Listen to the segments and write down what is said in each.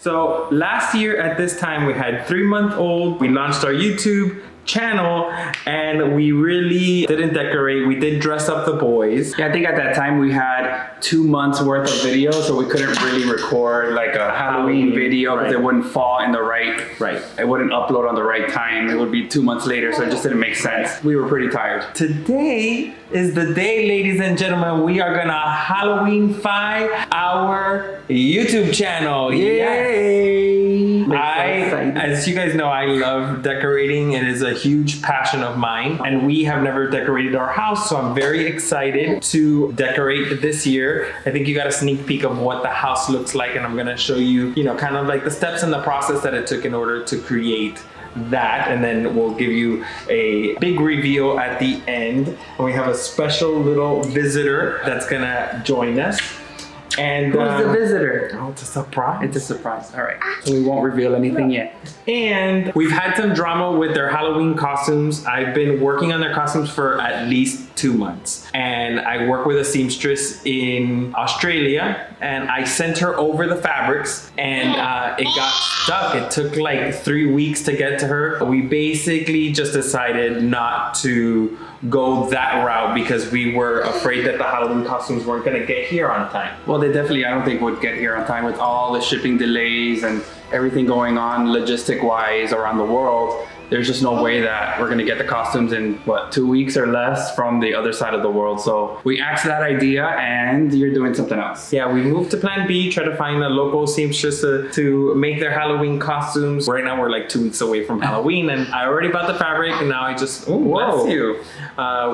So last year at this time we had 3-month-old. We launched our YouTube channel and we really didn't decorate. We did dress up the boys. Yeah, I think at that time we had 2 months worth of video, so we couldn't really record like a Halloween video because it wouldn't fall in the right. It wouldn't upload on the right time. It would be 2 months later, so it just didn't make sense. We were pretty tired. Today is the day, ladies and gentlemen. We are gonna Halloween-ify our YouTube channel. Yay! As you guys know, I love decorating. It is a huge passion of mine, and we have never decorated our house, so I'm very excited to decorate this year. I think you got a sneak peek of what the house looks like, and I'm gonna show you, kind of like the steps and the process that it took in order to create that, and then we'll give you a big reveal at the end. And we have a special little visitor that's gonna join us. And who's the visitor? Oh, it's a surprise. It's a surprise. All right. So we won't reveal anything yet. And we've had some drama with their Halloween costumes. I've been working on their costumes for at least 2 months. And I work with a seamstress in Australia, and I sent her over the fabrics, and it got stuck. It took like 3 weeks to get to her. We basically just decided not to go that route because we were afraid that the Halloween costumes weren't gonna get here on time. Well, they definitely, I don't think, would get here on time with all the shipping delays and everything going on logistic-wise around the world. There's just no way that we're gonna get the costumes in, 2 weeks or less from the other side of the world. So we axed that idea, and you're doing something else. Yeah, we moved to plan B, try to find a local seamstress to make their Halloween costumes. Right now we're like 2 weeks away from Halloween, and I already bought the fabric, and now I just, bless you.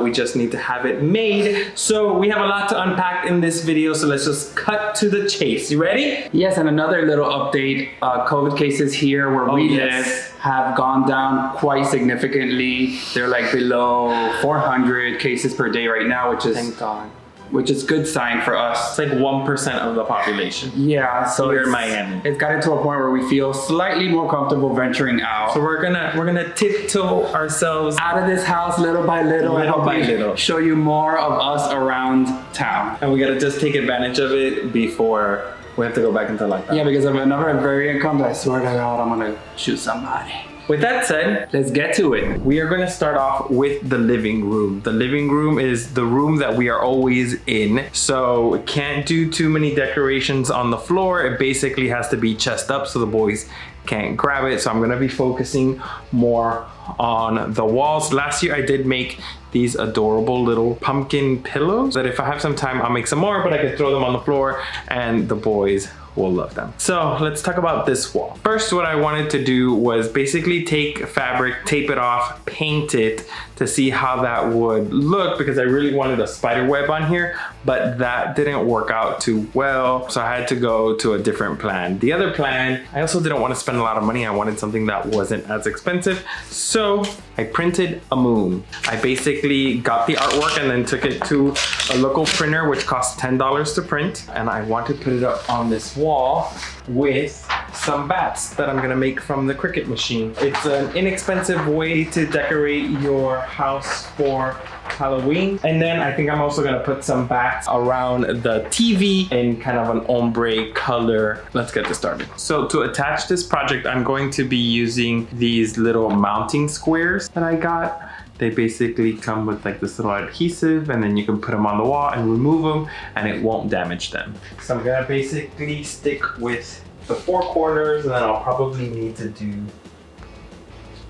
We just need to have it made. So we have a lot to unpack in this video, so let's just cut to the chase. You ready? Yes, and another little update. COVID cases here where we live have gone down quite significantly. They're like below 400 cases per day right now, which is, thank God, which is good sign for us. It's like 1% of the population. Yeah, so here in Miami. It's gotten to a point where we feel slightly more comfortable venturing out. So we're gonna tiptoe ourselves out of this house little by little, show you more of us around town. And we gotta just take advantage of it before we have to go back into lockdown. Yeah, because if another variant comes, I swear to God, I'm gonna shoot somebody. With that said, let's get to it. We are gonna start off with the living room. The living room is the room that we are always in. So we can't do too many decorations on the floor. It basically has to be chest up so the boys can't grab it. So I'm gonna be focusing more on the walls. Last year I did make these adorable little pumpkin pillows that if I have some time, I'll make some more, but I could throw them on the floor and the boys will love them. So let's talk about this wall. First, what I wanted to do was basically take fabric, tape it off, paint it to see how that would look, because I really wanted a spider web on here, but that didn't work out too well. So I had to go to a different plan. The other plan, I also didn't want to spend a lot of money. I wanted something that wasn't as expensive. So I printed a moon. I basically got the artwork and then took it to a local printer, which cost $10 to print. And I want to put it up on this wall with some bats that I'm gonna make from the Cricut machine. It's an inexpensive way to decorate your house for Halloween. And then I think I'm also gonna put some bats around the TV in kind of an ombre color. Let's get this started. So to attach this project, I'm going to be using these little mounting squares that I got. They basically come with like this little adhesive, and then you can put them on the wall and remove them and it won't damage them. So I'm gonna basically stick with the 4 corners, and then I'll probably need to do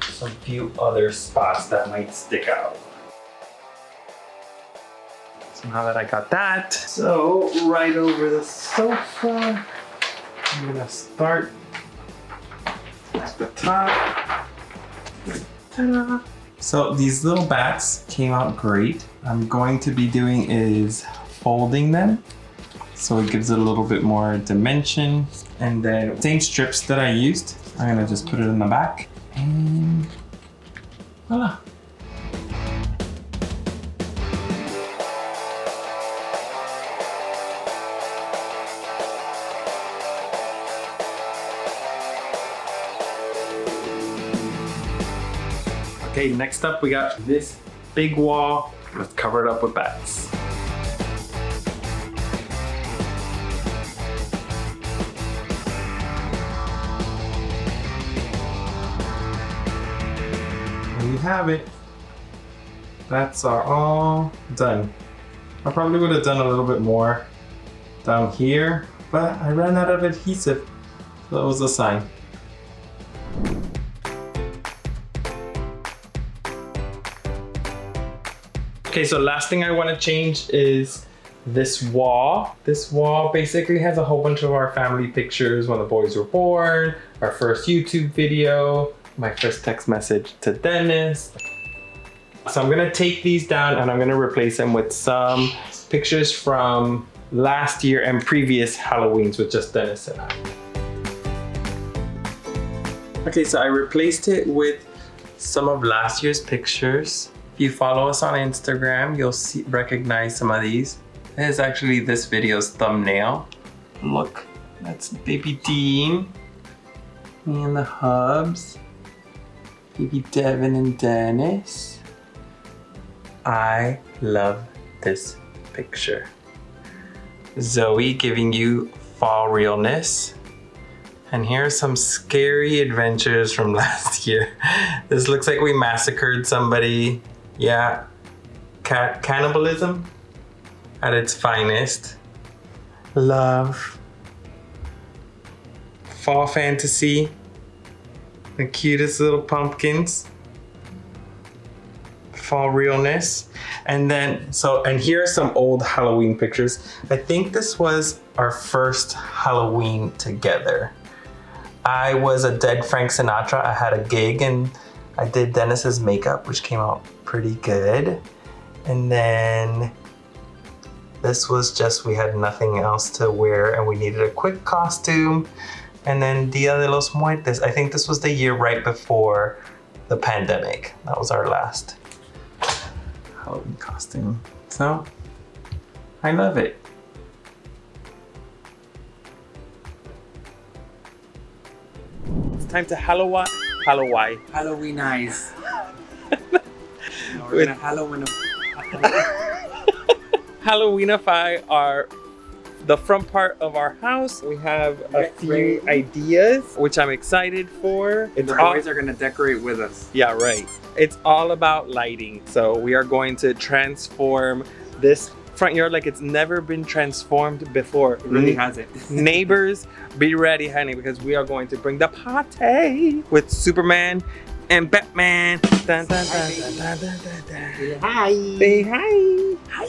some few other spots that might stick out. So now that I got that, so right over the sofa, I'm gonna start at the top. Ta-da! So these little bats came out great. I'm going to be doing is folding them, so it gives it a little bit more dimension. And then same strips that I used, I'm gonna just put it in the back, and voila. Okay, next up we got this big wall. Let's cover it up with bats. have it. That's all done. I probably would have done a little bit more down here, but I ran out of adhesive. So that was a sign. Okay, so last thing I want to change is this wall. This wall basically has a whole bunch of our family pictures when the boys were born, our first YouTube video, my first text message to Dennis. So I'm gonna take these down and I'm gonna replace them with some pictures from last year and previous Halloweens with just Dennis and I. Okay, so I replaced it with some of last year's pictures. If you follow us on Instagram, you'll recognize some of these. This is actually this video's thumbnail. Look, that's baby Dean. Me and the hubs. Baby Devin and Dennis. I love this picture. Zoe giving you fall realness. And here are some scary adventures from last year. This looks like we massacred somebody. Yeah, cannibalism at its finest. Love. Fall fantasy. The cutest little pumpkins. Fall realness. And then, and here are some old Halloween pictures. I think this was our first Halloween together. I was a dead Frank Sinatra. I had a gig and I did Dennis's makeup, which came out pretty good. And then this was just, we had nothing else to wear and we needed a quick costume. And then Dia de los Muertos. I think this was the year right before the pandemic. That was our last Halloween costume. So, I love it. It's time to Halloweenize. We're gonna Halloween-ify the front part of our house. We have a few ideas, which I'm excited for. The boys are gonna decorate with us. Yeah, right. It's all about lighting. So we are going to transform this front yard like it's never been transformed before. It really hasn't. Neighbors, be ready, honey, because we are going to bring the party with Superman and Batman. Dun, dun, dun, dun, dun, dun, dun, dun. Hi. Say hi. Hi.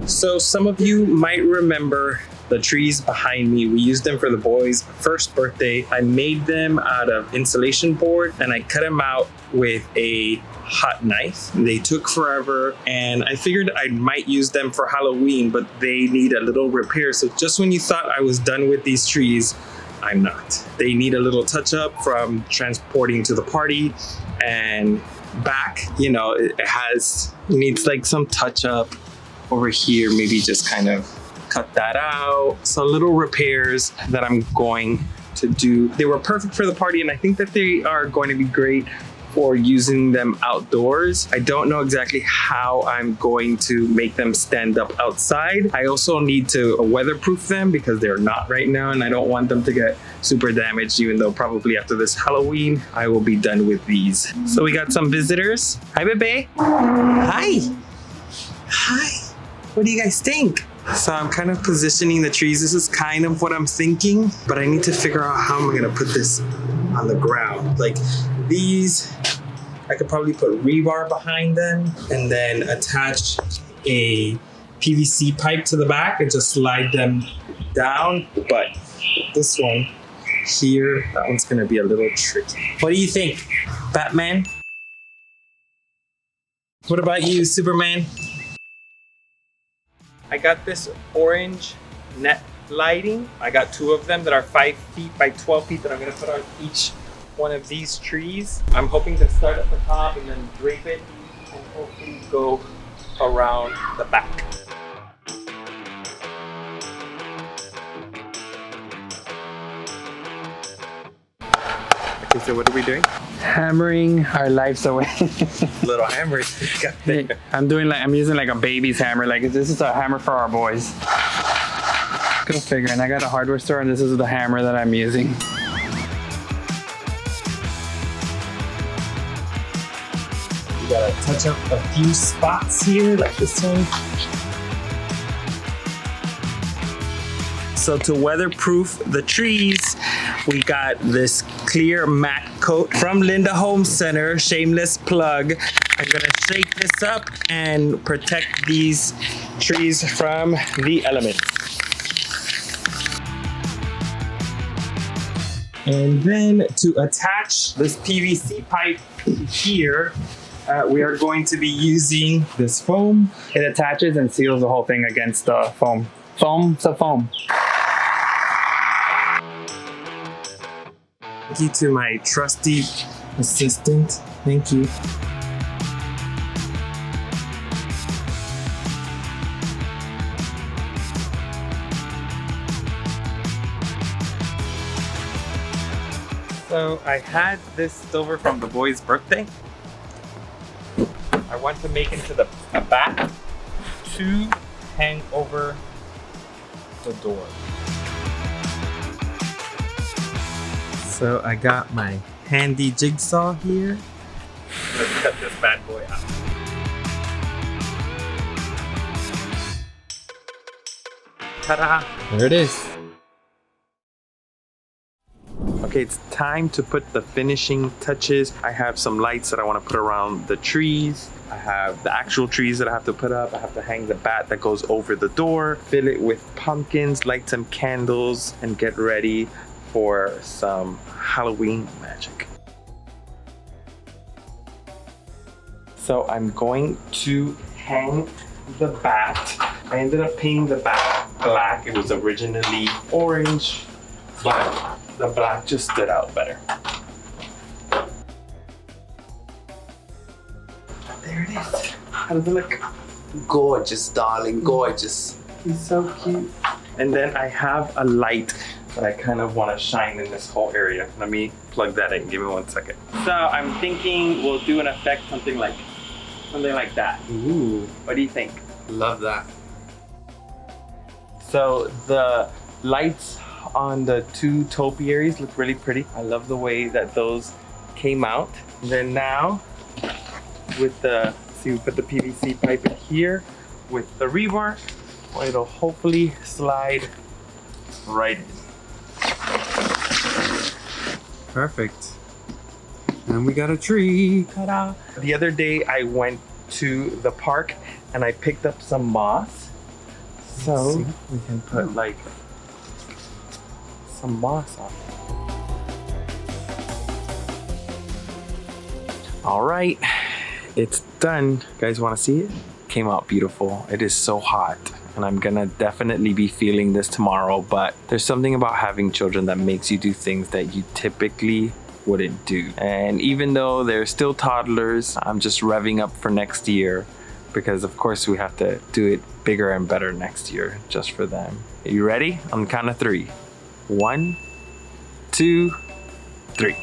So some of you might remember the trees behind me. We used them for the boys' first birthday. I made them out of insulation board and I cut them out with a hot knife. They took forever and I figured I might use them for Halloween, but they need a little repair. So just when you thought I was done with these trees, I'm not. They need a little touch up from transporting to the party and back. You know, it needs like some touch up over here. Maybe just kind of cut that out. So little repairs that I'm going to do. They were perfect for the party and I think that they are going to be great for using them outdoors. I don't know exactly how I'm going to make them stand up outside. I also need to weatherproof them because they're not right now and I don't want them to get super damaged, even though probably after this Halloween, I will be done with these. So we got some visitors. Hi, Bebe. Hi. Hi. What do you guys think? So I'm kind of positioning the trees. This is kind of what I'm thinking, but I need to figure out how I'm gonna put this on the ground. Like these, I could probably put rebar behind them and then attach a PVC pipe to the back and just slide them down. But this one here, that one's gonna be a little tricky. What do you think, Batman? What about you, Superman? I got this orange net lighting. I got 2 of them that are 5 feet by 12 feet that I'm gonna put on each one of these trees. I'm hoping to start at the top and then drape it and hopefully go around the back. Okay, so what are we doing? Hammering our lives away. Little hammers. I'm using like a baby's hammer. Like this is a hammer for our boys. Go figure. And I got a hardware store and this is the hammer that I'm using. We gotta touch up a few spots here, like this one. So to weatherproof the trees, we got this clear matte coat from Linda Home Center, shameless plug. I'm gonna shake this up and protect these trees from the elements. And then to attach this PVC pipe here, we are going to be using this foam. It attaches and seals the whole thing against the foam. Foam's a foam. Thank you to my trusty assistant. Thank you. So I had this silver from the boy's birthday. I want to make into a bat to hang over the door. So I got my handy jigsaw here. Let's cut this bad boy out. Ta-da! There it is. Okay, it's time to put the finishing touches. I have some lights that I want to put around the trees. I have the actual trees that I have to put up. I have to hang the bat that goes over the door, fill it with pumpkins, light some candles, and get ready for some Halloween magic. So I'm going to hang the bat. I ended up painting the bat black. It was originally orange, but the black just stood out better. There it is. How does it look? Gorgeous, darling, gorgeous. He's so cute. And then I have a light that I kind of want to shine in this whole area. Let me plug that in. Give me 1 second. So I'm thinking we'll do an effect something like that. Ooh, What do you think? love that. So the lights on the two topiaries look really pretty. I love the way that those came out. And then now with the, see, we put the PVC pipe in here with the rebar. It'll hopefully slide right in. Perfect. And we got a tree. Ta-da! The other day I went to the park and I picked up some moss. So we can put like some moss on it. All right, it's done. You guys want to see it? Came out beautiful. It is so hot and I'm gonna definitely be feeling this tomorrow, but there's something about having children that makes you do things that you typically wouldn't do. And even though they're still toddlers, I'm just revving up for next year because of course we have to do it bigger and better next year just for them. Are you ready? On the count of 3. 1, 2, 3.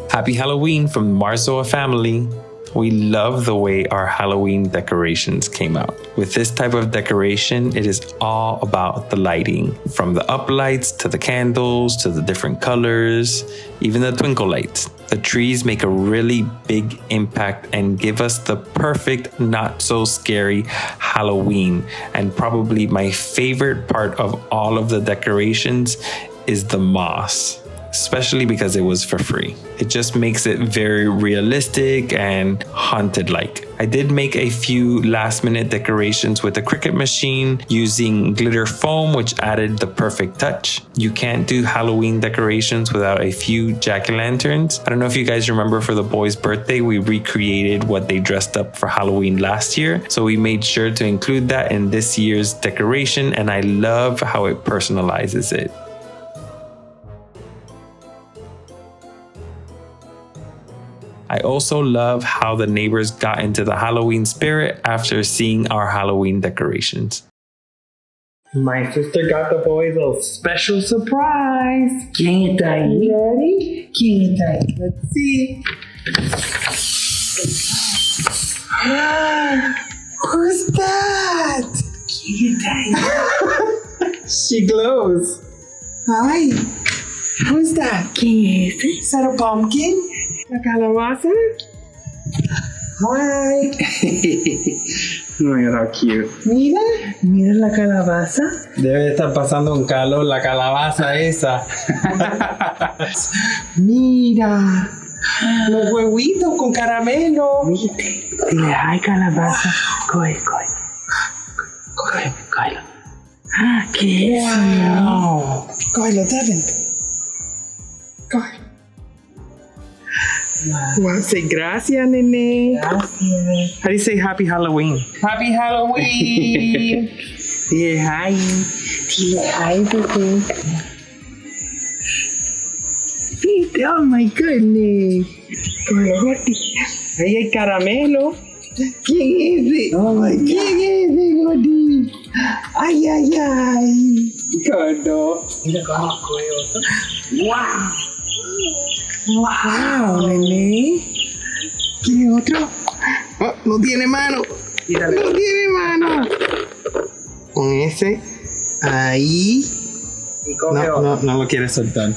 Happy Halloween from the Marzoa family. We love the way our Halloween decorations came out. With this type of decoration, it is all about the lighting. From the up lights to the candles to the different colors, even the twinkle lights. The trees make a really big impact and give us the perfect, not so scary Halloween. And probably my favorite part of all of the decorations is the moss. Especially because it was for free. It just makes it very realistic and haunted-like. I did make a few last-minute decorations with a Cricut machine using glitter foam, which added the perfect touch. You can't do Halloween decorations without a few jack-o'-lanterns. I don't know if you guys remember for the boys' birthday, we recreated what they dressed up for Halloween last year. So we made sure to include that in this year's decoration, and I love how it personalizes it. I also love how the neighbors got into the Halloween spirit after seeing our Halloween decorations. My sister got the boys a special surprise. ¿Quién está ahí? Ready? ¿Quién está ahí? Let's see. Who's that? ¿Quién está ahí? She glows. Ay, Who's that? ¿quién es ese? Is that a pumpkin? La calabaza. Hi. Oh my god, how cute. Mira. Mira la calabaza. Debe estar pasando un calor la calabaza esa. Mira. Los huevitos con caramelo. Dile, ay, calabaza. Coge. Cógelo. Ah, ¿qué es eso? Wow. Cógelo, Devin. Cógelo. Wow. Say gracias, nene. Gracias. How do you say happy Halloween? Happy Halloween. Dile, ay. Dile, ay, bebé. Viste, oh my goodness. Cógelo, Gordy. Ahí hay caramelo. ¿Quién es ese? Oh my God. ¿Quién es ese, Gordy? Ay, ay, ay. Gordo. Mira cómo coge otro. Wow. Wow, nene. ¿Quiere otro? Oh, no tiene mano. Tírale. No tiene mano. Con ese. Ahí. Y coge otro. No lo quiere soltar.